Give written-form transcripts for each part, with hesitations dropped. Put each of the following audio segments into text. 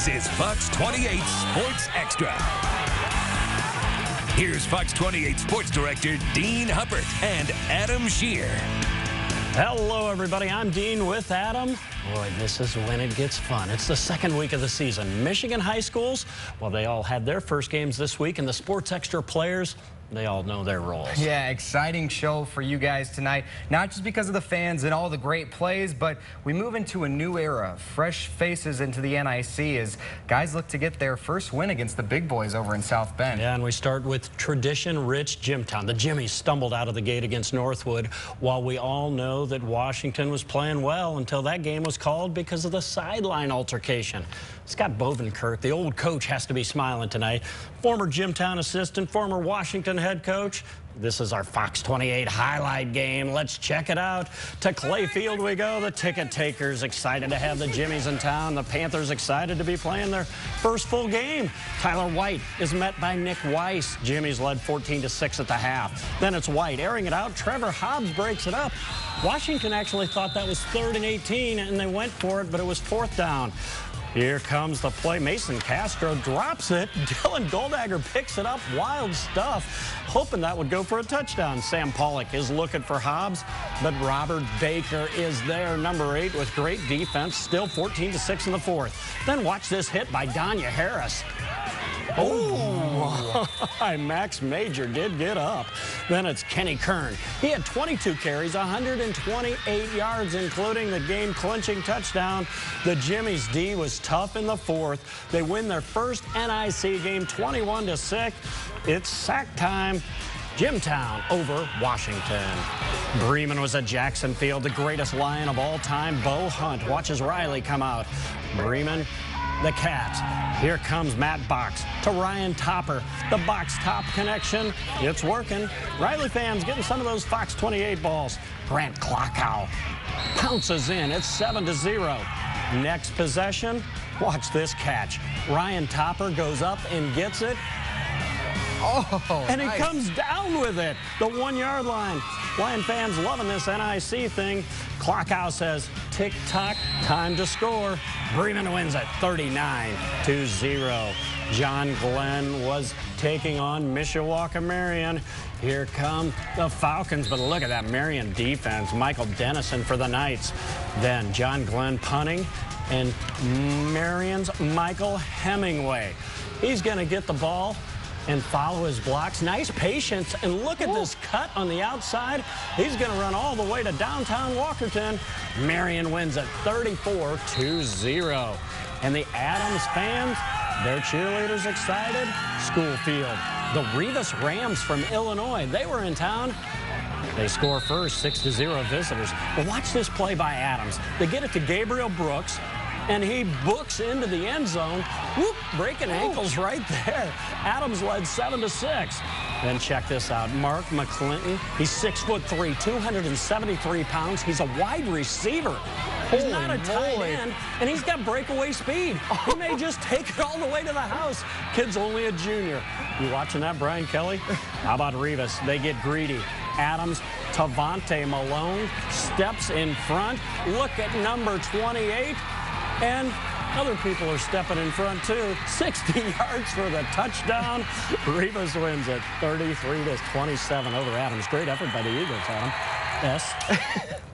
This is Fox 28 Sports Extra. Here's Fox 28 Sports Director Dean Huppert and Adam Shear. Hello, everybody. I'm Dean with Adam. Boy, this is when it gets fun. It's the second week of the season. Michigan high schools, well, they all had their first games this week, and the Sports Extra players, they all know their roles. Yeah, exciting show for you guys tonight. Not just because of the fans and all the great plays, but we move into a new era. Fresh faces into the NIC as guys look to get their first win against the big boys over in South Bend. Yeah, and we start with tradition-rich Jimtown. The Jimmies stumbled out of the gate against Northwood, while we all know that Washington was playing well until that game was called because of the sideline altercation. Scott Bovenkirk, the old coach, has to be smiling tonight. Former Jimtown assistant, former Washington head coach. This is our Fox 28 highlight game. Let's check it out. To Clayfield we go. The ticket takers excited to have the Jimmies in town. The Panthers excited to be playing their first full game. Tyler White is met by Nick Weiss. Jimmies led 14-6 at the half. Then it's White airing it out. Trevor Hobbs breaks it up. Washington actually thought that was 3rd and 18, and they went for it, but it was 4th down. Here comes the play. Mason Castro drops it. Dylan Goldagger picks it up. Wild stuff. Hoping that would go for a touchdown. Sam Pollock is looking for Hobbs, but Robert Baker is there, number 8, with great defense. Still 14-6 in the 4th. Then watch this hit by Danya Harris. Oh, Max Major did get up. Then it's Kenny Kern. He had 22 carries, 128 yards, including the game-clinching touchdown. The Jimmies' D was tough in the 4th. They win their first NIC game 21-6. It's sack time. Jimtown over Washington. Bremen was at Jackson Field. The greatest Lion of all time, Bo Hunt, watches Riley come out. Bremen, the Cats. Here comes Matt Box to Ryan Topper. The box-top connection, it's working. Riley fans getting some of those Fox 28 balls. Grant Klockow pounces in. It's 7-0. Next possession, watch this catch. Ryan Topper goes up and gets it. Oh, and he nice. comes down with it. The 1-yard line. Lion fans loving this NIC thing. Klockow says, tick-tock, time to score. Bremen wins it 39-0. John Glenn was taking on Mishawaka Marion. Here come the Falcons, but look at that Marion defense. Michael Dennison for the Knights. Then John Glenn punting, and Marion's Michael Hemingway. He's going to get the ball and follow his blocks. Nice patience, and look at this cut on the outside. He's going to run all the way to downtown Walkerton. Marion wins at 34-0. And the Adams fans, their cheerleaders excited. Schoolfield. The Rivas Rams from Illinois, they were in town. They score first, 6-0 visitors. But watch this play by Adams. They get it to Gabriel Brooks, and he books into the end zone. Whoop, breaking ankles right there. Adams led 7-6. Then check this out. Mark McClinton, he's 6'3", 273 pounds. He's a wide receiver. He's not a tight end, and he's got breakaway speed. He may just take it all the way to the house. Kid's only a junior. You watching that, Brian Kelly? How about Rivas? They get greedy. Adams, Tavante Malone steps in front. Look at number 28. And other people are stepping in front, too. 60 yards for the touchdown. Rivas wins it 33-27 over Adams. Great effort by the Eagles, Adam. Yes.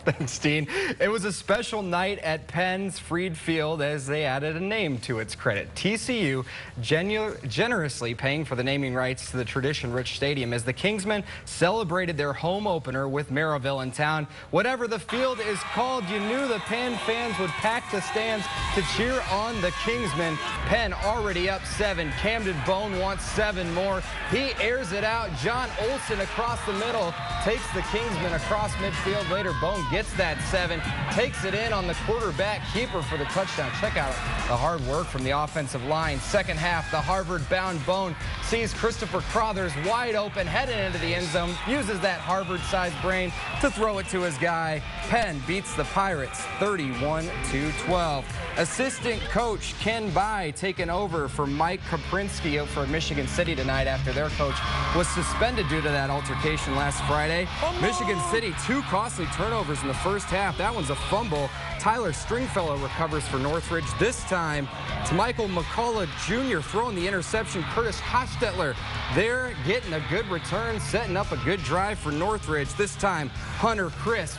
Thanks, Dean. It was a special night at Penn's Freed Field as they added a name to its credit. TCU generously paying for the naming rights to the tradition-rich stadium as the Kingsmen celebrated their home opener with Maryville in town. Whatever the field is called, you knew the Penn fans would pack the stands to cheer on the Kingsmen. Penn already up 7. Camden Bone wants 7 more. He airs it out. John Olson across the middle takes the Kingsmen across midfield. Later, Bone gets that 7, takes it in on the quarterback keeper for the touchdown. Check out the hard work from the offensive line. Second half, the Harvard-bound Bone sees Christopher Crothers wide open, heading into the end zone, uses that Harvard-sized brain to throw it to his guy. Penn beats the Pirates 31-12. Assistant coach Ken Bai taking over for Mike Kaprinsky for Michigan City tonight after their coach was suspended due to that altercation last Friday. Michigan City 2 costly turnovers in the first half. That one's a fumble. Tyler Stringfellow recovers for Northridge. This time, it's Michael McCullough Jr. throwing the interception. Curtis Hostetler there getting a good return, setting up a good drive for Northridge. This time, Hunter Crisp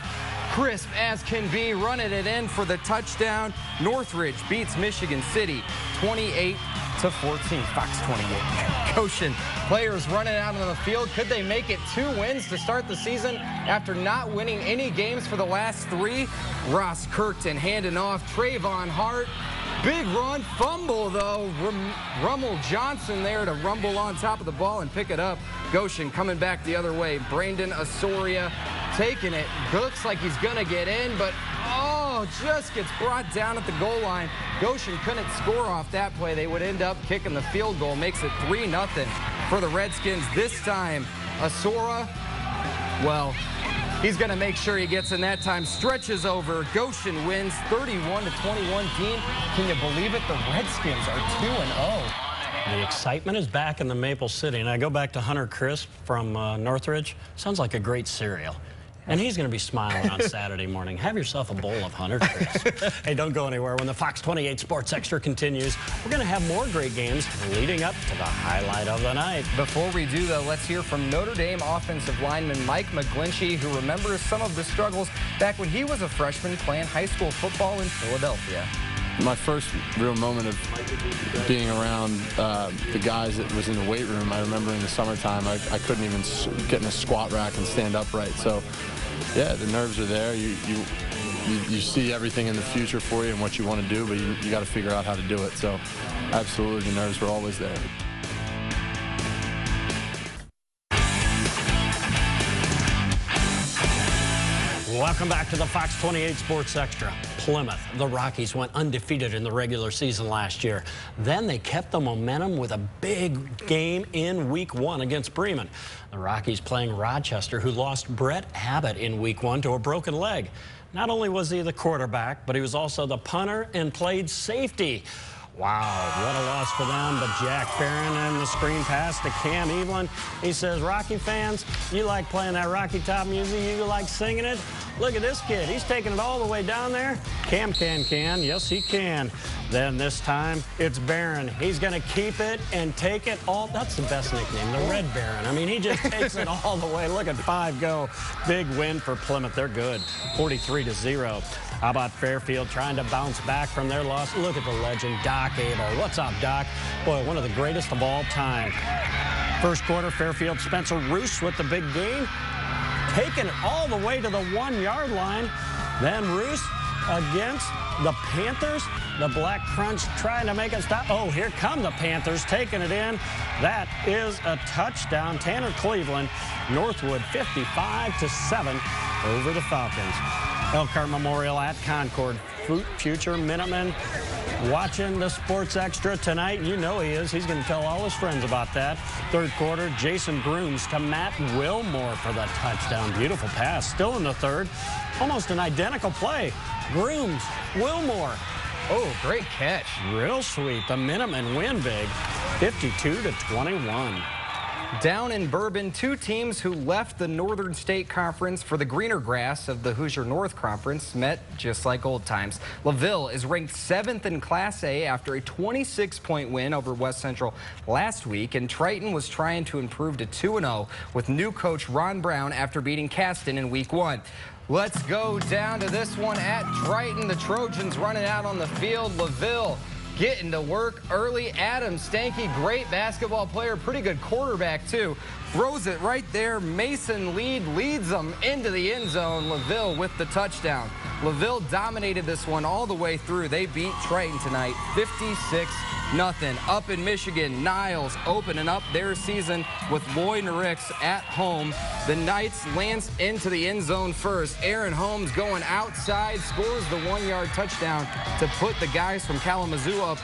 as can be, running it in for the touchdown. Northridge beats Michigan City 28-14. Fox 28. Goshen players running out on the field. Could they make it 2 wins to start the season after not winning any games for the last 3? Ross Kirkton handing off. Trayvon Hart. Big run, fumble though. Rummel Johnson there to rumble on top of the ball and pick it up. Goshen coming back the other way. Brandon Osoria taking it. Looks like he's gonna get in, but just gets brought down at the goal line. Goshen couldn't score off that play. They would end up kicking the field goal. Makes it 3-0 for the Redskins. This time, Asora, well, he's going to make sure he gets in that time. Stretches over. Goshen wins 31-21. Dean, can you believe it? The Redskins are 2-0. The excitement is back in the Maple City. And I go back to Hunter Crisp from Northridge. Sounds like a great cereal. And he's going to be smiling on Saturday morning. Have yourself a bowl of Hunter Crisp. Hey, don't go anywhere. When the Fox 28 Sports Extra continues, we're going to have more great games leading up to the highlight of the night. Before we do, though, let's hear from Notre Dame offensive lineman Mike McGlinchey, who remembers some of the struggles back when he was a freshman playing high school football in Philadelphia. My first real moment of being around the guys that was in the weight room, I remember in the summertime, I couldn't even get in a squat rack and stand upright. So, yeah, the nerves are there. You see everything in the future for you and what you want to do, but you got to figure out how to do it. So, absolutely, the nerves were always there. Welcome back to the Fox 28 Sports Extra. Plymouth, the Rockies went undefeated in the regular season last year. Then they kept the momentum with a big game in Week 1 against Bremen. The Rockies playing Rochester, who lost Brett Abbott in Week 1 to a broken leg. Not only was he the quarterback, but he was also the punter and played safety. Wow, what a loss for them. But Jack Barron and the screen pass to Cam Evelyn. He says, Rocky fans, you like playing that Rocky Top music? You like singing it? Look at this kid. He's taking it all the way down there. Cam can. Yes, he can. Then this time, it's Barron. He's going to keep it and take it all. That's the best nickname, the Red Baron. I mean, he just takes it all the way. Look at 5 go. Big win for Plymouth. They're good, 43-0. How about Fairfield trying to bounce back from their loss? Look at the legend, Doc Abel. What's up, Doc? Boy, one of the greatest of all time. First quarter, Fairfield Spencer Roos with the big gain, taking it all the way to the 1-yard line. Then Roos against the Panthers. The Black Crunch trying to make it stop. Oh, here come the Panthers taking it in. That is a touchdown. Tanner Cleveland, Northwood 55-7 over the Falcons. Elkhart Memorial at Concord. Future Minutemen watching the Sports Extra tonight. You know he is. He's going to tell all his friends about that. Third quarter, Jason Grooms to Matt Wilmore for the touchdown. Beautiful pass. Still in the third. Almost an identical play. Grooms, Wilmore. Oh, great catch. Real sweet. The Minutemen win big, 52-21. Down in Bourbon, 2 teams who left the Northern State Conference for the greener grass of the Hoosier North Conference met just like old times. LaVille is ranked 7th in Class A after a 26-point win over West Central last week, and Triton was trying to improve to 2-0 with new coach Ron Brown after beating Caston in Week 1. Let's go down to this one at Triton. The Trojans running out on the field. LaVille getting to work early. Adam Stanky, great basketball player, pretty good quarterback too. Throws it right there. Mason leads them into the end zone. LaVille with the touchdown. LaVille dominated this one all the way through. They beat Triton tonight 56-0. Up in Michigan, Niles opening up their season with Lloyd Ricks at home. The Knights lance into the end zone first. Aaron Holmes going outside, scores the 1-yard touchdown to put the guys from Kalamazoo up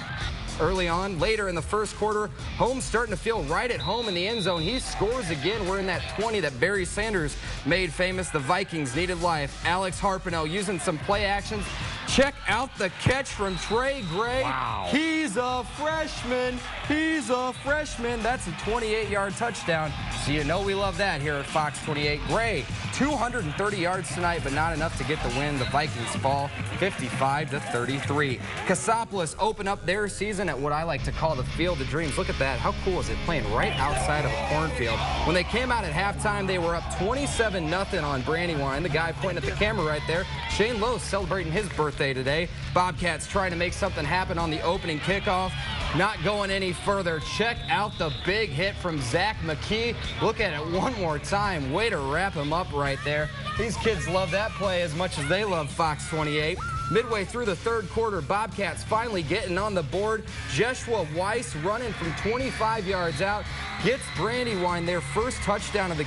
early on. Later in the first quarter, Holmes starting to feel right at home in the end zone. He scores again. We're in that 20 that Barry Sanders made famous. The Vikings needed life. Alex Harpino using some play actions. Check out the catch from Trey Gray. Wow. He's a freshman. He's a freshman. That's a 28-yard touchdown. So you know we love that here at Fox 28. Gray 230 yards tonight, but not enough to get the win. The Vikings fall 55-33. Cassopolis open up their season at what I like to call the Field of Dreams. Look at that. How cool is it playing right outside of a cornfield? When they came out at halftime, they were up 27-0 on Brandywine. The guy pointing at the camera right there, Shane Lowe, celebrating his birthday today. Bobcats trying to make something happen on the opening kickoff. Not going any further. Check out the big hit from Zach McKee. Look at it one more time. Way to wrap him up right there. These kids love that play as much as they love Fox 28. Midway through the third quarter, Bobcats finally getting on the board. Joshua Weiss running from 25 yards out gets Brandywine their first touchdown of the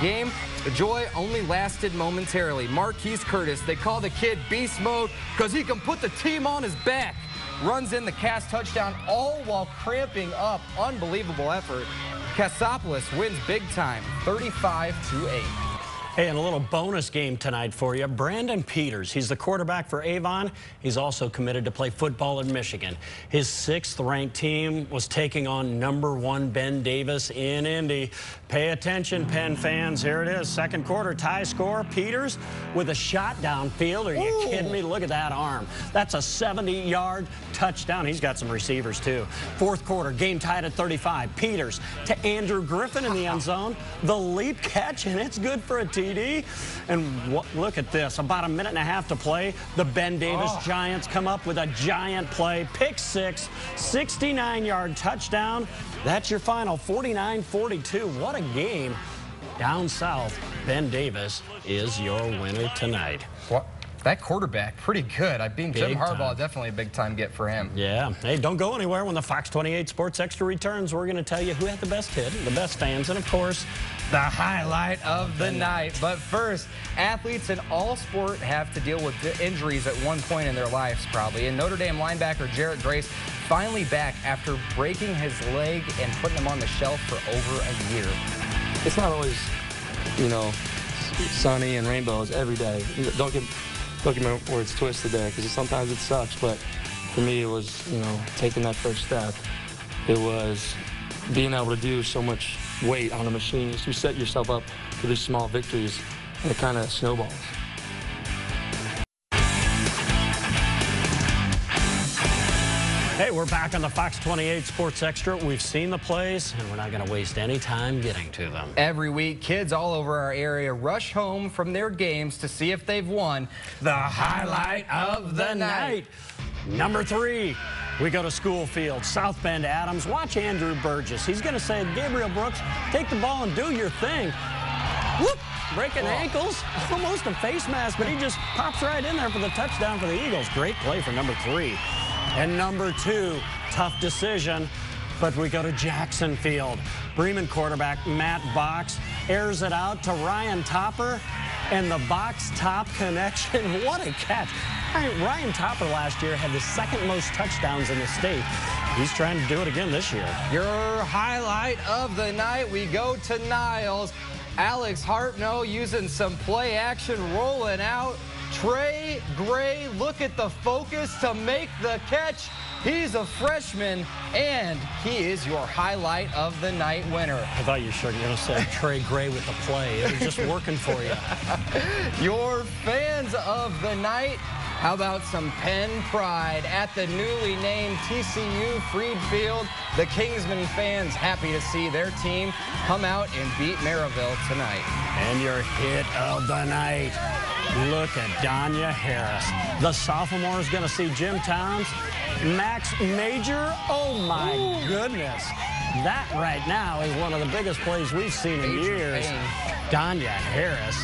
game. The joy only lasted momentarily. Marquise Curtis, they call the kid beast mode because he can put the team on his back. Runs in the cast touchdown, all while cramping up. Unbelievable effort. Cassopolis wins big time, 35-8. Hey, and a little bonus game tonight for you. Brandon Peters, he's the quarterback for Avon. He's also committed to play football in Michigan. His 6th-ranked team was taking on #1 Ben Davis in Indy. Pay attention, Penn fans. Here it is, second quarter tie score. Peters with a shot downfield. Are you kidding me? Look at that arm. That's a 70-yard touchdown. He's got some receivers, too. Fourth quarter, game tied at 35. Peters to Andrew Griffin in the end zone. The leap catch, and it's good for a TD. And look at this. About a minute and a half to play. The Ben Davis Giants come up with a giant play. Pick 6, 69-yard touchdown. That's your final, 49-42. What a game. Down south, Ben Davis is your winner tonight. What? That quarterback, pretty good. I mean, Jim Harbaugh, definitely a big-time get for him. Yeah. Hey, don't go anywhere. When the Fox 28 Sports Extra returns, we're going to tell you who had the best hit, the best fans, and, of course, the highlight of the night. But first, athletes in all sport have to deal with injuries at one point in their lives, probably. And Notre Dame linebacker Jarrett Grace finally back after breaking his leg and putting him on the shelf for over a year. It's not always, you know, sunny and rainbows every day. Don't get me where it's twisted there, because sometimes it sucks, but for me it was, you know, taking that first step. It was being able to do so much weight on a machine. You set yourself up for these small victories, and it kind of snowballs. Hey, we're back on the Fox 28 Sports Extra. We've seen the plays, and we're not going to waste any time getting to them. Every week, kids all over our area rush home from their games to see if they've won the highlight of the night. Number 3, we go to Schoolfield, South Bend Adams. Watch Andrew Burgess. He's going to say, Gabriel Brooks, take the ball and do your thing. Whoop! Breaking ankles, almost a face mask, but he just pops right in there for the touchdown for the Eagles. Great play for number 3. And number 2, tough decision, but we go to Jackson Field. Bremen quarterback Matt Box airs it out to Ryan Topper, and the Box-Top connection. What a catch. Ryan Topper last year had the 2nd most touchdowns in the state. He's trying to do it again this year. Your highlight of the night, we go to Niles. Alex Hartnell using some play action, rolling out. Trey Gray, look at the focus to make the catch. He's a freshman, and he is your highlight of the night winner. I thought you were going to say Trey Gray with the play. It was just working for you. Your fans of the night, how about some Penn pride at the newly named TCU Freed Field? The Kingsman fans happy to see their team come out and beat Maryville tonight. And your hit of the night. Look at Danya Harris. The sophomore is going to see Jim Towns. Max Major, oh my goodness. That right now is one of the biggest plays we've seen in years. Danya Harris.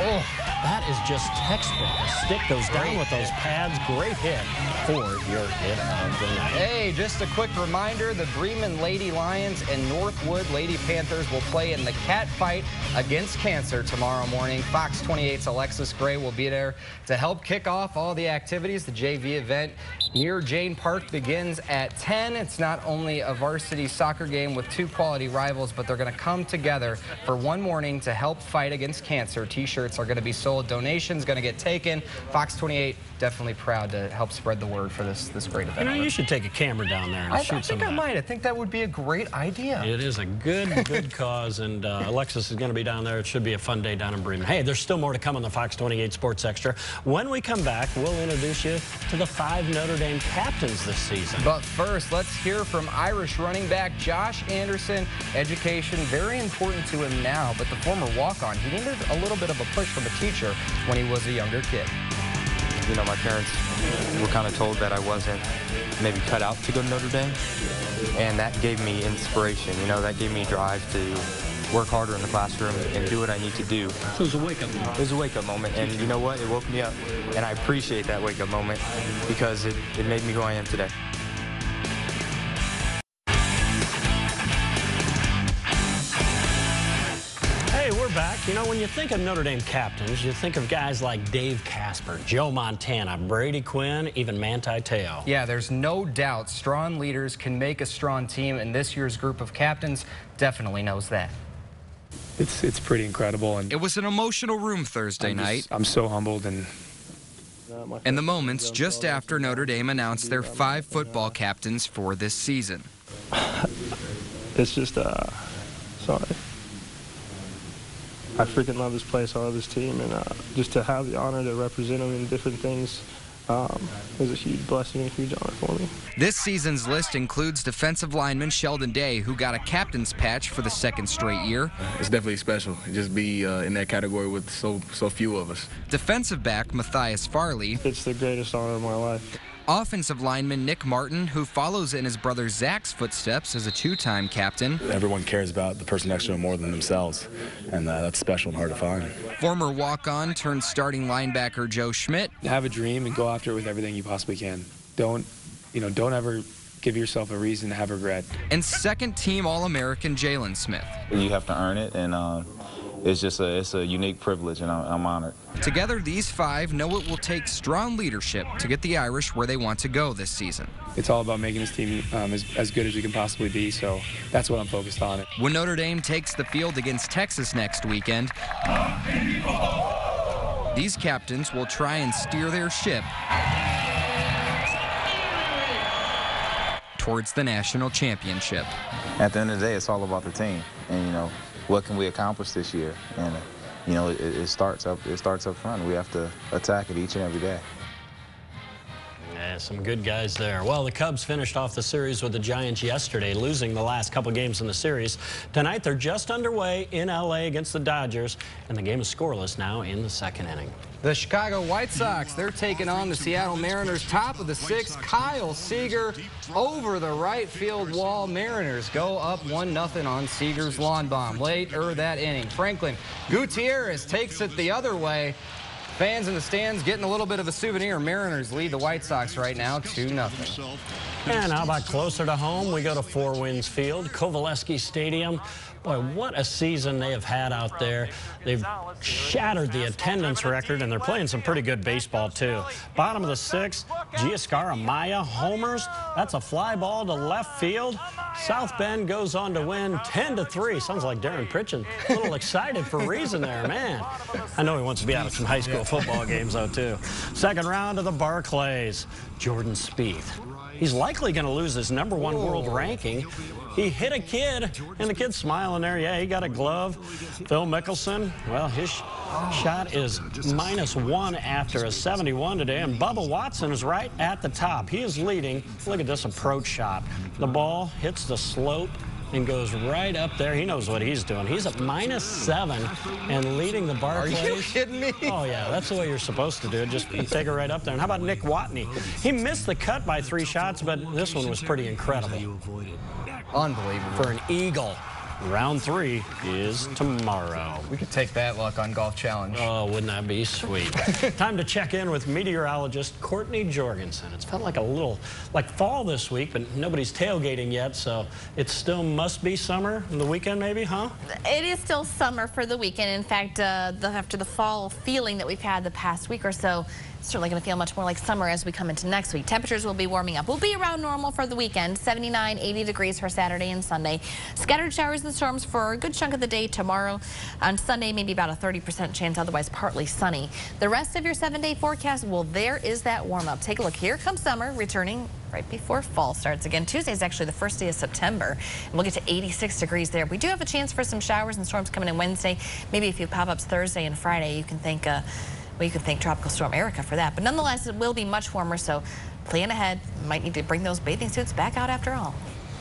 Oh, that is just textbook. The stick goes down with those pads. Great hit for your hit of the night. Hey, just a quick reminder, the Bremen Lady Lions and Northwood Lady Panthers will play in the cat fight against cancer tomorrow morning. Fox 28's Alexis Gray will be there to help kick off all the activities. The JV event near Jane Park begins at 10. It's not only a varsity soccer game with 2 quality rivals, but they're going to come together for one morning to help fight against cancer. T-shirts are going to be sold sold. Donations going to get taken. Fox 28 definitely proud to help spread the word for this great event. You know, you should take a camera down there and shoot I think some I might. I think that would be a great idea. It is a good cause, and Alexis is going to be down there. It should be a fun day down in Bremen. Hey, there's still more to come on the Fox 28 Sports Extra. When we come back, we'll introduce you to the 5 Notre Dame captains this season. But first, let's hear from Irish running back Josh Anderson. Education, very important to him now, but the former walk-on, he needed a little bit of a push from a teacher when he was a younger kid. You know, my parents were kind of told that I wasn't maybe cut out to go to Notre Dame, and that gave me inspiration. You know, that gave me drive to work harder in the classroom and do what I need to do. So it was a wake-up moment. It was a wake-up moment, and you know what? It woke me up, and I appreciate that wake-up moment because it made me who I am today. We're back. You know, when you think of Notre Dame captains, you think of guys like Dave Casper, Joe Montana, Brady Quinn, even Manti Te'o. Yeah, there's no doubt strong leaders can make a strong team, and this year's group of captains definitely knows that. It's pretty incredible. And it was an emotional room Thursday night. I'm so humbled. And the moments just after Notre Dame announced their 5 football captains for this season. It's just, sorry. I freaking love this place, I love this team, and just to have the honor to represent them in different things was a huge blessing and a huge honor for me. This season's list includes defensive lineman Sheldon Day, who got a captain's patch for the 2nd straight year. It's definitely special, just be in that category with so few of us. Defensive back Matthias Farley. It's the greatest honor of my life. Offensive lineman Nick Martin, who follows in his brother Zach's footsteps as a 2-time captain. Everyone cares about the person next to them more than themselves, and that's special and hard to find. Former walk-on turned starting linebacker Joe Schmidt. have a dream and go after it with everything you possibly can. Don't ever give yourself a reason to have regret. And 2nd-team All-American Jalen Smith. You have to earn it, and it's a unique privilege, and I'm honored. Together, these 5 know it will take strong leadership to get the Irish where they want to go this season. It's all about making this team as good as we can possibly be, so that's what I'm focused on. When Notre Dame takes the field against Texas next weekend, these captains will try and steer their ship towards the national championship. At the end of the day, it's all about the team, and you know, what can we accomplish this year? And you know, it starts up front. We have to attack it each and every day. Yeah, some good guys there. Well, the Cubs finished off the series with the Giants yesterday, losing the last couple games in the series. Tonight, they're just underway in L.A. against the Dodgers, and the game is scoreless now in the 2nd inning. The Chicago White Sox, they're taking on the Seattle Mariners. Top of the 6th, Kyle Seager over the right field wall. Mariners go up 1-0 on Seager's lawn bomb late that inning. Franklin Gutierrez takes it the other way. Fans in the stands getting a little bit of a souvenir. Mariners lead the White Sox right now 2-0. And how about closer to home? We go to Four Winds Field, Kovaleski Stadium. Boy, what a season they have had out there. They've shattered the attendance record, and they're playing some pretty good baseball, too. Bottom of the 6th, Giancarlo Maya homers. That's a fly ball to left field. South Bend goes on to win 10-3. Sounds like Darren Pritchett. A little excited for reason there, man. I know he wants to be out of some high school football games, though, too. 2nd round of the Barclays, Jordan Spieth. He's likely going to lose his #1 world ranking. He hit a kid, and the kid's smiling there. Yeah, he got a glove. Phil Mickelson, well, his shot is -1 after a 71 today, and Bubba Watson is right at the top. He is leading. Look at this approach shot. The ball hits the slope and goes right up there. He knows what he's doing. He's at -7 and leading the Barclays. Are you kidding me? Oh, yeah, that's the way you're supposed to do it. Just take it right up there. And how about Nick Watney? He missed the cut by 3 shots, but this one was pretty incredible. Unbelievable. For an eagle. Round 3 is tomorrow. We could take that luck on Golf Challenge. Oh, wouldn't that be sweet? Time to check in with meteorologist Courtney Jorgensen. It's felt like a little like fall this week, but nobody's tailgating yet, so it still must be summer the weekend maybe, huh? It is still summer for the weekend. In fact, after the fall feeling that we've had the past week or so, certainly going to feel much more like summer as we come into next week. Temperatures will be warming up. We'll be around normal for the weekend, 79, 80 degrees for Saturday and Sunday. Scattered showers and storms for a good chunk of the day tomorrow. On Sunday, maybe about a 30% chance, otherwise partly sunny. The rest of your 7-day forecast, well, there is that warm up. Take a look. Here comes summer, returning right before fall starts again. Tuesday is actually the first day of September, and we'll get to 86 degrees there. We do have a chance for some showers and storms coming in Wednesday. Maybe a few pop-ups Thursday and Friday. You can thank Tropical Storm Erica for that. But nonetheless, it will be much warmer, so plan ahead. Might need to bring those bathing suits back out after all.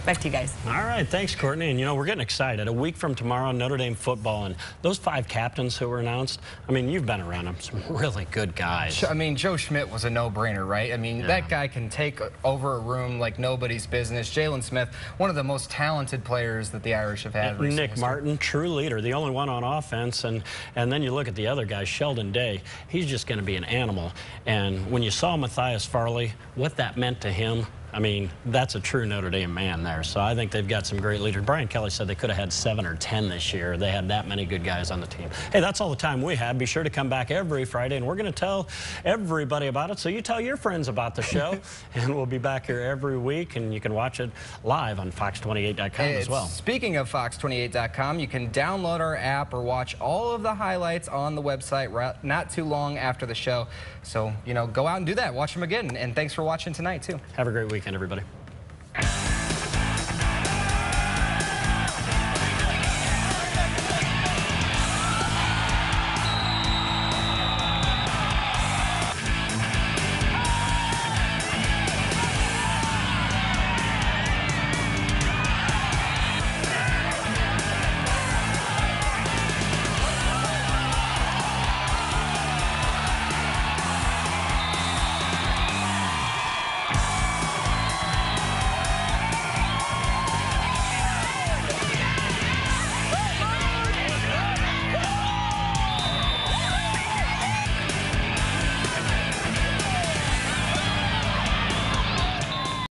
Back to you guys. All right, thanks, Courtney. And, you know, we're getting excited. A week from tomorrow, Notre Dame football, and those 5 captains who were announced, I mean, you've been around them, some really good guys. I mean, Joe Schmidt was a no-brainer, right? I mean, that guy can take over a room like nobody's business. Jalen Smith, one of the most talented players that the Irish have had recently. Nick Martin, true leader, the only one on offense. And then you look at the other guy, Sheldon Day. He's just going to be an animal. And when you saw Matthias Farley, what that meant to him, I mean, that's a true Notre Dame man there. So I think they've got some great leaders. Brian Kelly said they could have had 7 or 10 this year. They had that many good guys on the team. Hey, that's all the time we had. Be sure to come back every Friday, and we're going to tell everybody about it. So you tell your friends about the show, and we'll be back here every week, and you can watch it live on Fox28.com as well. Speaking of Fox28.com, you can download our app or watch all of the highlights on the website not too long after the show. So, you know, go out and do that. Watch them again, and thanks for watching tonight, too. Have a great weekend, everybody.